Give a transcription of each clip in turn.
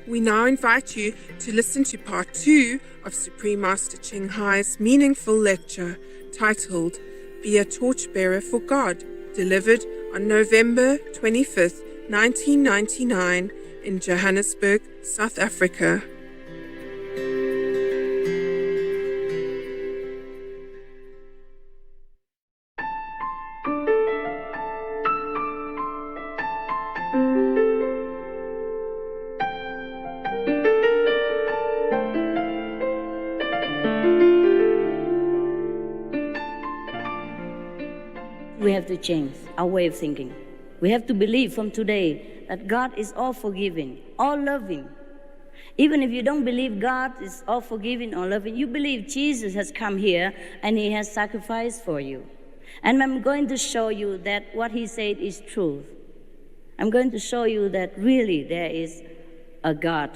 We now invite you to listen to part 2 of Supreme Master Ching Hai's meaningful lecture titled Be a Torchbearer for God, delivered on November 25th, 1999 in Johannesburg, South Africa. We have to change our way of thinking. We have to believe from today that God is all forgiving, all loving. Even if you don't believe God is all forgiving or loving, you believe Jesus has come here and He has sacrificed for you. And I'm going to show you that what He said is truth. I'm going to show you that really there is a God,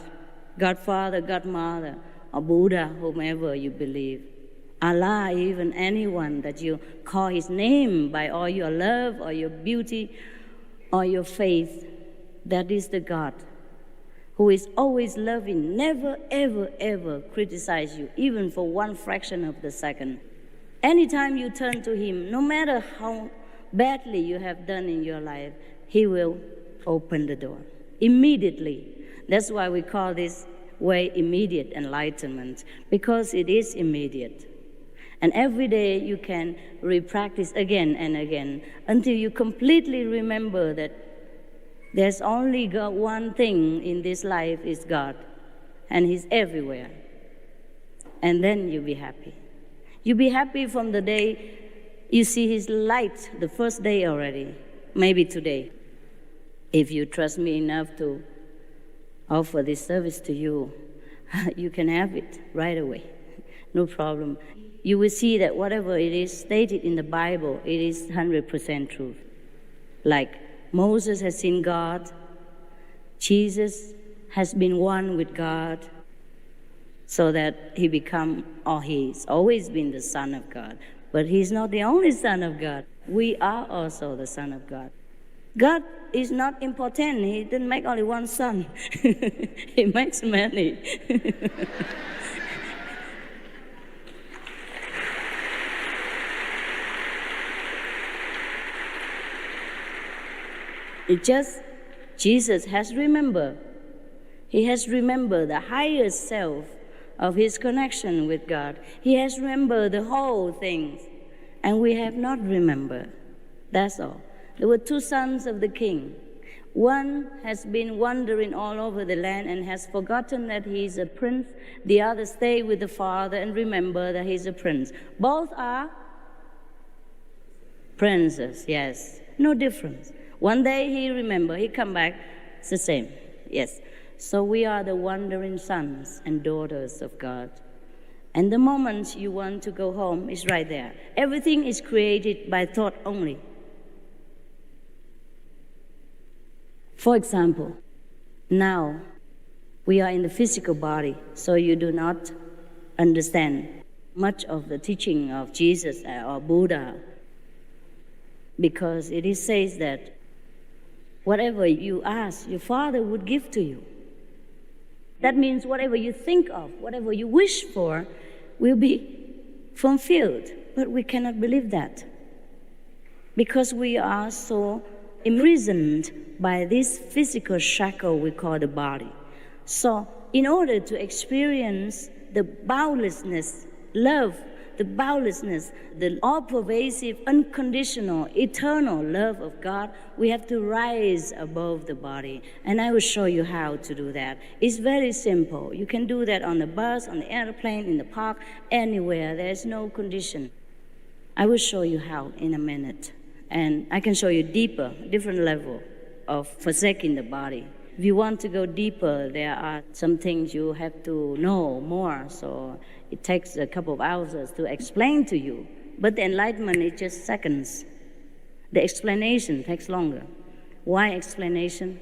God Father, God Mother, or Buddha, whomever you believe. Allah, even anyone that you call His name by all your love or your beauty or your faith, that is the God who is always loving, never, ever, ever criticize you, even for one fraction of the second. Anytime you turn to Him, no matter how badly you have done in your life, He will open the door immediately. That's why we call this way immediate enlightenment, because it is immediate. And every day you can re-practice again and again until you completely remember that there's only God, one thing in this life is God, and He's everywhere. And then you'll be happy. You'll be happy from the day you see His light, the first day already, maybe today. If you trust me enough to offer this service to you, you can have it right away, no problem. You will see that whatever it is stated in the Bible, it is 100% truth. Like Moses has seen God, Jesus has been one with God, so that he's always been the Son of God. But He's not the only Son of God. We are also the Son of God. God is not important. He didn't make only one son. He makes many. It just, Jesus has remembered. He has remembered the highest self of His connection with God. He has remembered the whole thing, and we have not remembered. That's all. There were two sons of the king. One has been wandering all over the land and has forgotten that he is a prince. The other stayed with the father and remember that he's a prince. Both are princes, yes, no difference. One day he come back, it's the same, yes. So we are the wandering sons and daughters of God. And the moment you want to go home is right there. Everything is created by thought only. For example, now we are in the physical body, so you do not understand much of the teaching of Jesus or Buddha, because it says that whatever you ask, your Father would give to you. That means whatever you think of, whatever you wish for, will be fulfilled. But we cannot believe that, because we are so imprisoned by this physical shackle we call the body. So in order to experience the boundlessness, love, the boundlessness, the all-pervasive, unconditional, eternal love of God, we have to rise above the body. And I will show you how to do that. It's very simple. You can do that on the bus, on the airplane, in the park, anywhere. There's no condition. I will show you how in a minute. And I can show you deeper, different level of forsaking the body. If you want to go deeper, there are some things you have to know more. So it takes a couple of hours to explain to you. But the enlightenment is just seconds. The explanation takes longer. Why explanation?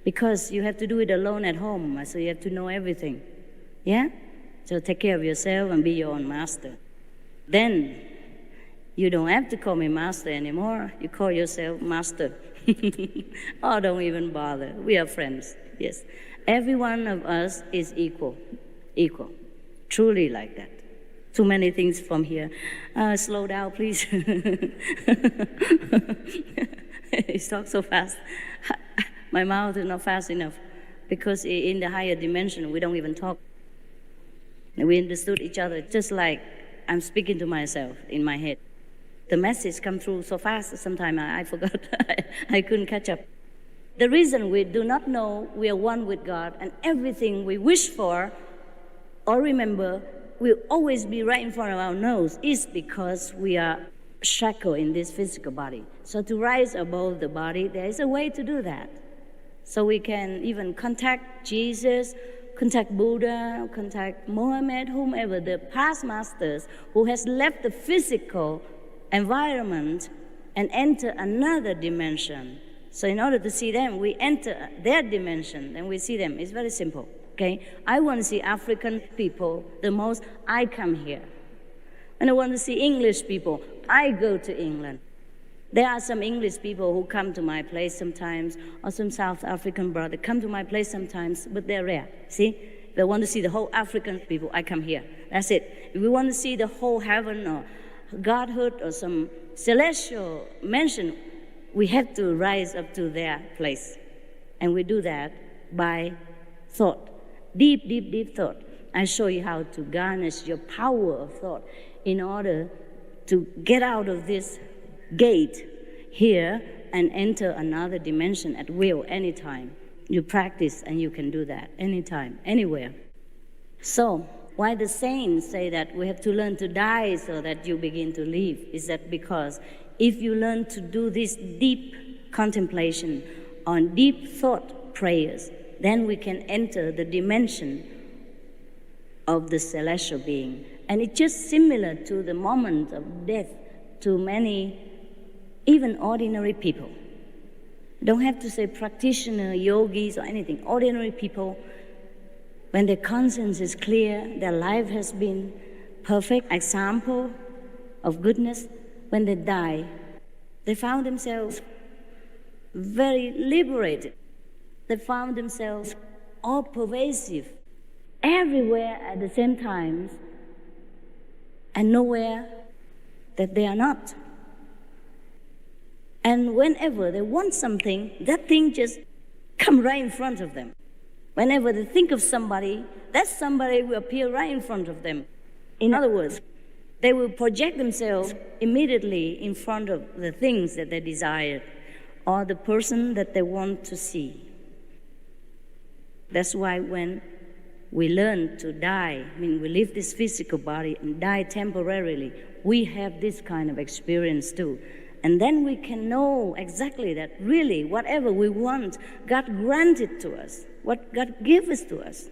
Because you have to do it alone at home, so you have to know everything. Yeah? So take care of yourself and be your own master. Then you don't have to call me master anymore. You call yourself master. Oh, don't even bother. We are friends, yes. Every one of us is equal, truly like that. Too many things from here. Slow down, please. He talks so fast. My mouth is not fast enough because in the higher dimension, we don't even talk. We understood each other just like I'm speaking to myself in my head. The message come through so fast, sometimes I forgot. I couldn't catch up. The reason we do not know we are one with God and everything we wish for or remember will always be right in front of our nose is because we are shackled in this physical body. So to rise above the body, there is a way to do that. So we can even contact Jesus, contact Buddha, contact Mohammed, whomever, the past masters who has left the physical environment and enter another dimension. So in order to see them, we enter their dimension, and we see them. It's very simple, okay? I want to see African people the most, I come here. And I want to see English people, I go to England. There are some English people who come to my place sometimes, or some South African brother come to my place sometimes, but they're rare, see? If I want to see the whole African people, I come here. That's it. If we want to see the whole heaven or Godhood or some celestial mansion, we have to rise up to their place. And we do that by thought, deep, deep, deep thought. I show you how to garnish your power of thought in order to get out of this gate here and enter another dimension at will anytime. You practice and you can do that anytime, anywhere. So, why the saints say that we have to learn to die so that you begin to live? Is that because if you learn to do this deep contemplation on deep thought prayers, then we can enter the dimension of the celestial being. And it's just similar to the moment of death to many, even ordinary people. Don't have to say practitioner, yogis, or anything. Ordinary people, when their conscience is clear, their life has been perfect example of goodness, when they die, they found themselves very liberated. They found themselves all pervasive, everywhere at the same time, and nowhere that they are not. And whenever they want something, that thing just come right in front of them. Whenever they think of somebody, that somebody will appear right in front of them. In other words, they will project themselves immediately in front of the things that they desire or the person that they want to see. That's why when we learn to die, I mean, we leave this physical body and die temporarily, we have this kind of experience too. And then we can know exactly that really whatever we want, God granted to us, what God gave us to us.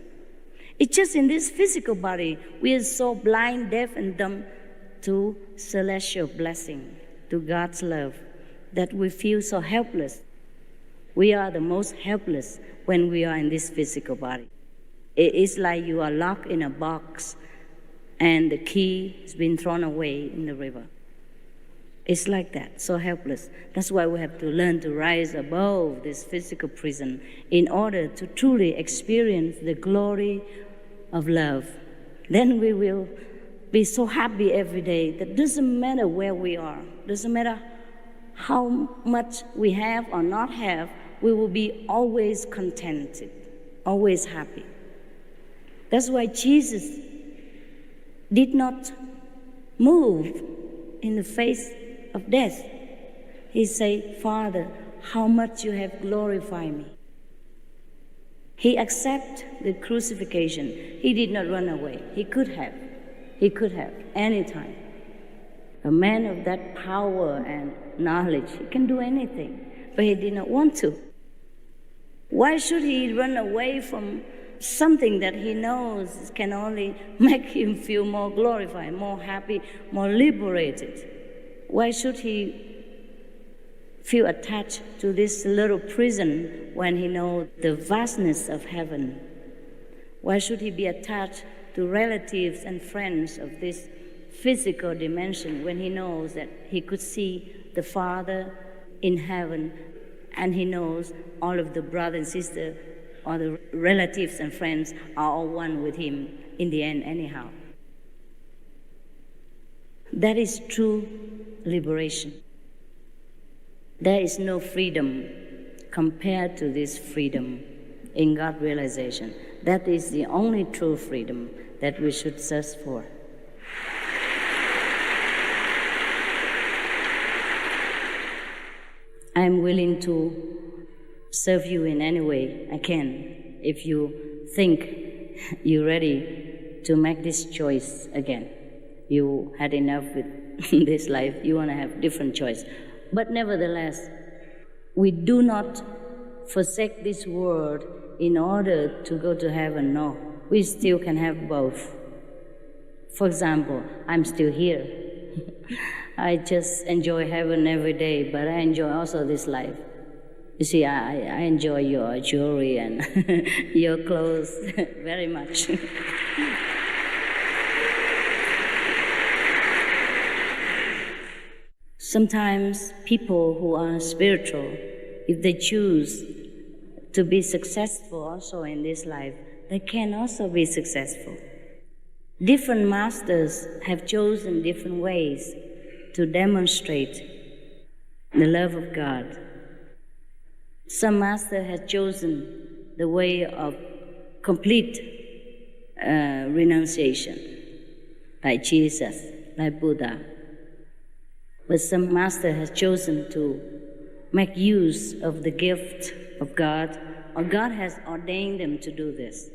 It's just in this physical body, we are so blind, deaf, and dumb to celestial blessing, to God's love, that we feel so helpless. We are the most helpless when we are in this physical body. It is like you are locked in a box and the key has been thrown away in the river. It's like that, so helpless. That's why we have to learn to rise above this physical prison in order to truly experience the glory of love. Then we will be so happy every day that doesn't matter where we are, doesn't matter how much we have or not have, we will be always contented, always happy. That's why Jesus did not move in the face of death. He said, Father, how much you have glorified me. He accepted the crucifixion. He did not run away. He could have anytime. A man of that power and knowledge, he can do anything, but he did not want to. Why should he run away from something that he knows can only make him feel more glorified, more happy, more liberated? Why should he feel attached to this little prison when he knows the vastness of heaven? Why should he be attached to relatives and friends of this physical dimension when he knows that he could see the Father in heaven and he knows all of the brothers and sisters or the relatives and friends are all one with him in the end anyhow. That is true liberation. There is no freedom compared to this freedom in God realization. That is the only true freedom that we should search for. I am willing to serve you in any way I can if you think you're ready to make this choice again. You had enough with this life, you want to have different choice. But nevertheless, we do not forsake this world in order to go to heaven. No, we still can have both. For example, I'm still here. I just enjoy heaven every day, but I enjoy also this life. You see, I enjoy your jewelry and your clothes very much. Sometimes people who are spiritual, if they choose to be successful also in this life, they can also be successful. Different masters have chosen different ways to demonstrate the love of God. Some master has chosen the way of complete renunciation, like Jesus, like Buddha. But some master has chosen to make use of the gift of God, or God has ordained them to do this.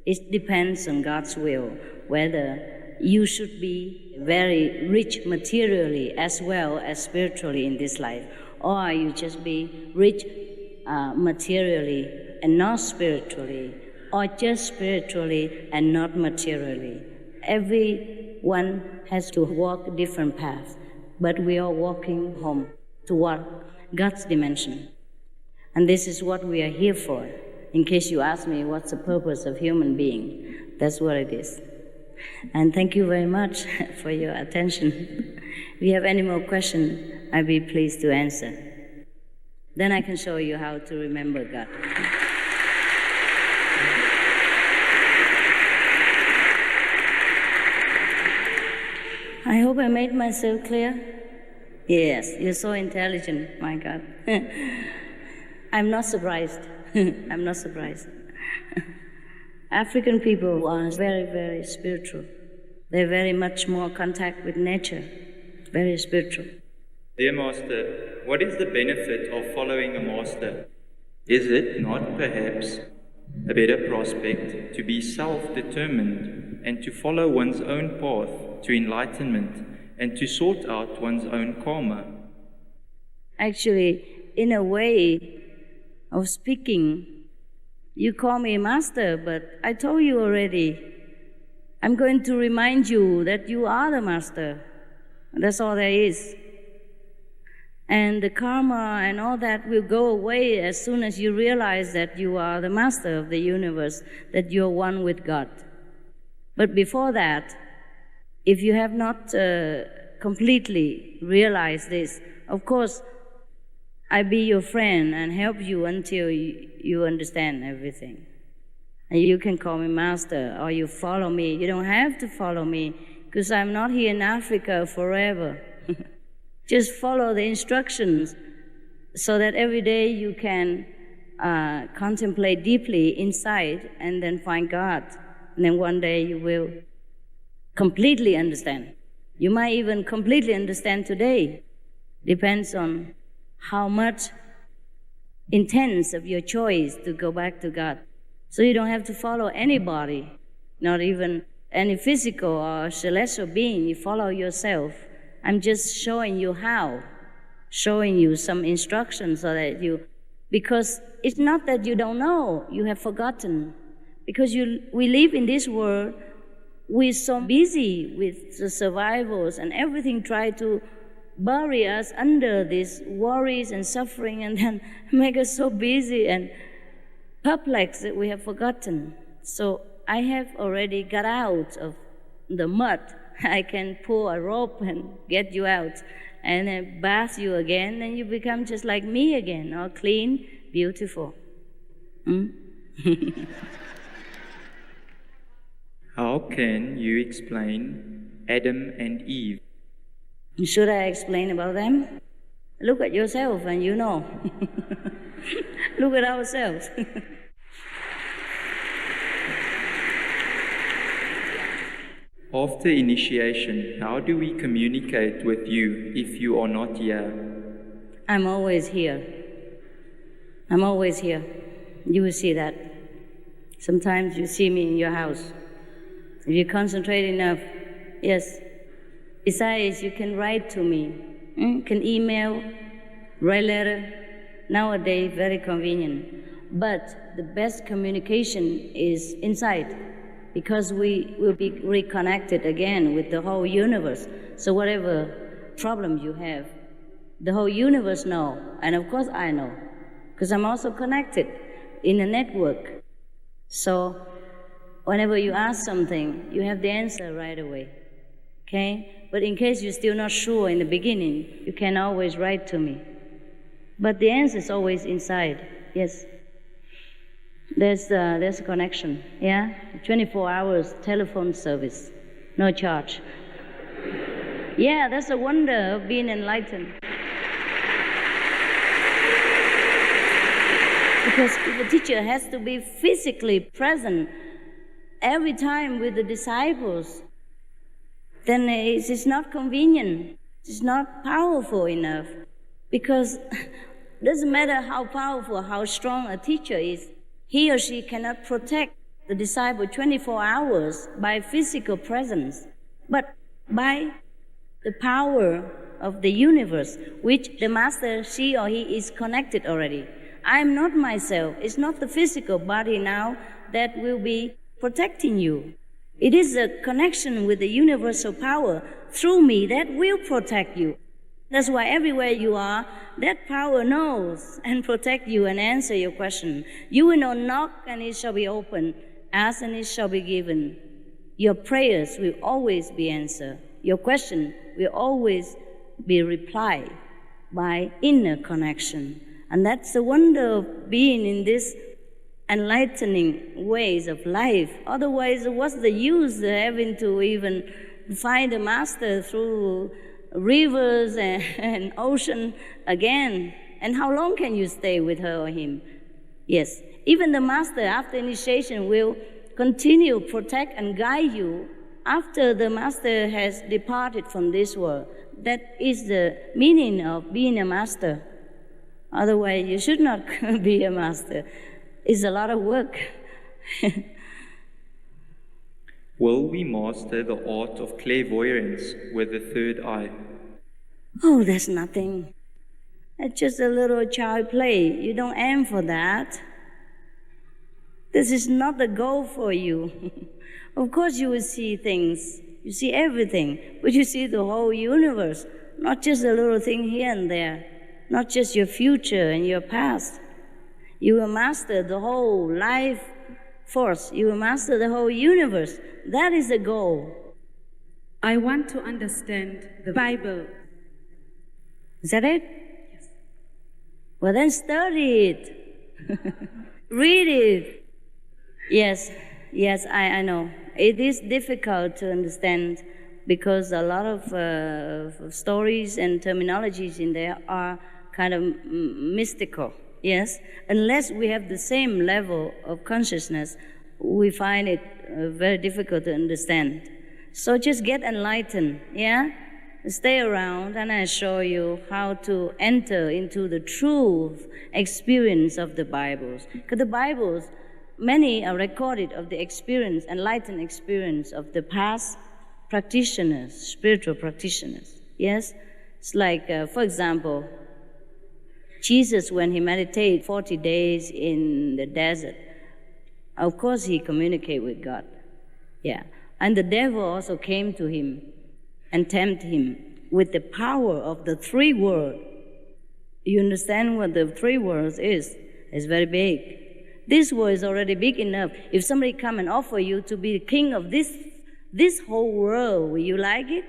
It depends on God's will, whether you should be very rich materially as well as spiritually in this life, or you just be rich materially and not spiritually, or just spiritually and not materially. Everyone has to walk different paths, but we are walking home toward God's dimension. And this is what we are here for. In case you ask me what's the purpose of human being, that's what it is. And thank you very much for your attention. If you have any more questions, I'd be pleased to answer. Then I can show you how to remember God. I hope I made myself clear. Yes, you're so intelligent, my God. I'm not surprised. I'm not surprised. African people are very, very spiritual. They're very much more contact with nature, very spiritual. Dear Master, what is the benefit of following a master? Is it not perhaps a better prospect to be self-determined and to follow one's own path to enlightenment and to sort out one's own karma? Actually, in a way of speaking, you call me master, but I told you already, I'm going to remind you that you are the master. That's all there is. And the karma and all that will go away as soon as you realize that you are the master of the universe, that you're one with God. But before that, if you have not completely realized this, of course, I be your friend and help you until you understand everything. And you can call me master or you follow me. You don't have to follow me because I'm not here in Africa forever. Just follow the instructions so that every day you can contemplate deeply inside and then find God. And then one day you will completely understand. You might even completely understand today. Depends on how much intense of your choice to go back to God. So you don't have to follow anybody, not even any physical or celestial being. You follow yourself. I'm just showing you how, showing you some instructions so that because it's not that you don't know, you have forgotten. Because we live in this world, we're so busy with the survivals and everything try to bury us under these worries and suffering and then make us so busy and perplexed that we have forgotten. So I have already got out of the mud. I can pull a rope and get you out and then bath you again and you become just like me again, all clean, beautiful. How can you explain Adam and Eve? Should I explain about them? Look at yourself and you know. Look at ourselves. After initiation, how do we communicate with you if you are not here? I'm always here. I'm always here. You will see that. Sometimes you see me in your house. If you concentrate enough, yes. Besides, you can write to me, can email, write letter. Nowadays, very convenient. But the best communication is inside, because we will be reconnected again with the whole universe. So whatever problem you have, the whole universe knows, and of course I know, because I'm also connected in a network. So whenever you ask something, you have the answer right away, okay? But in case you're still not sure in the beginning, you can always write to me. But the answer is always inside, yes. There's a connection, yeah? 24 hours telephone service, no charge. Yeah, that's a wonder of being enlightened. Because the teacher has to be physically present every time with the disciples, then it's not convenient, it's not powerful enough. Because it doesn't matter how powerful, how strong a teacher is, he or she cannot protect the disciple 24 hours by physical presence, but by the power of the universe, which the master, she or he, is connected already. I'm not myself. It's not the physical body now that will be protecting you. It is a connection with the universal power through me that will protect you. That's why everywhere you are, that power knows and protect you and answer your question. You will not knock and it shall be opened, ask and it shall be given. Your prayers will always be answered. Your question will always be replied by inner connection. And that's the wonder of being in this enlightening ways of life. Otherwise, what's the use of having to even find a master through rivers and ocean again? And how long can you stay with her or him? Yes, even the master after initiation will continue, protect and guide you after the master has departed from this world. That is the meaning of being a master. Otherwise, you should not be a master. It's a lot of work. Will we master the art of clairvoyance with the third eye? Oh, that's nothing. It's just a little child play. You don't aim for that. This is not the goal for you. Of course you will see things. You see everything. But you see the whole universe. Not just a little thing here and there. Not just your future and your past. You will master the whole life force. You will master the whole universe. That is the goal. I want to understand the Bible. Is that it? Yes. Well, then study it. Read it. Yes, I know. It is difficult to understand because a lot of stories and terminologies in there are kind of mystical, yes? Unless we have the same level of consciousness, we find it very difficult to understand. So just get enlightened, yeah? Stay around and I show you how to enter into the true experience of the Bibles. Because the Bibles, many are recorded of the experience, enlightened experience of the past practitioners, spiritual practitioners, yes? It's like, for example, Jesus, when he meditated 40 days in the desert, of course he communicated with God. Yeah. And the devil also came to him and tempted him with the power of the three words. You understand what the three words is? It's very big. This word is already big enough. If somebody come and offer you to be the king of this whole world, will you like it?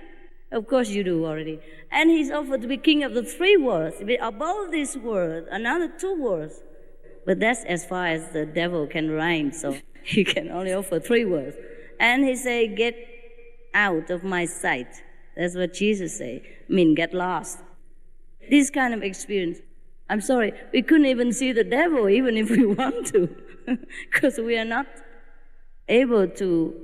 Of course you do already. And he's offered to be king of the three worlds. Above this world, another two worlds. But that's as far as the devil can rhyme, so he can only offer 3 words. And he said, get out of my sight. That's what Jesus said. Get lost. This kind of experience, I'm sorry, we couldn't even see the devil even if we want to, because we are not able to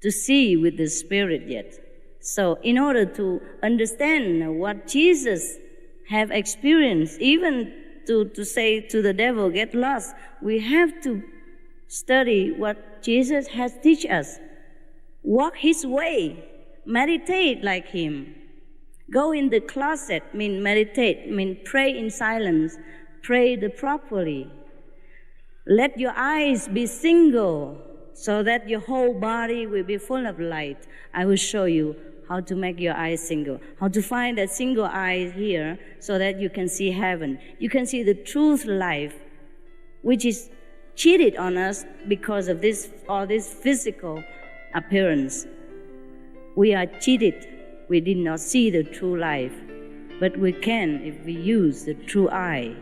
see with the Spirit yet. So in order to understand what Jesus have experienced, even to say to the devil, get lost, we have to study what Jesus has teach us. Walk his way, meditate like him. Go in the closet, meditate, pray in silence, pray properly. Let your eyes be single so that your whole body will be full of light. I will show you how to make your eyes single, how to find that single eye here so that you can see heaven. You can see the truth life, which is cheated on us because of all this physical appearance. We are cheated. We did not see the true life. But we can if we use the true eye.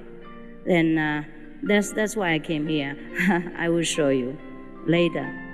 Then that's why I came here. I will show you later.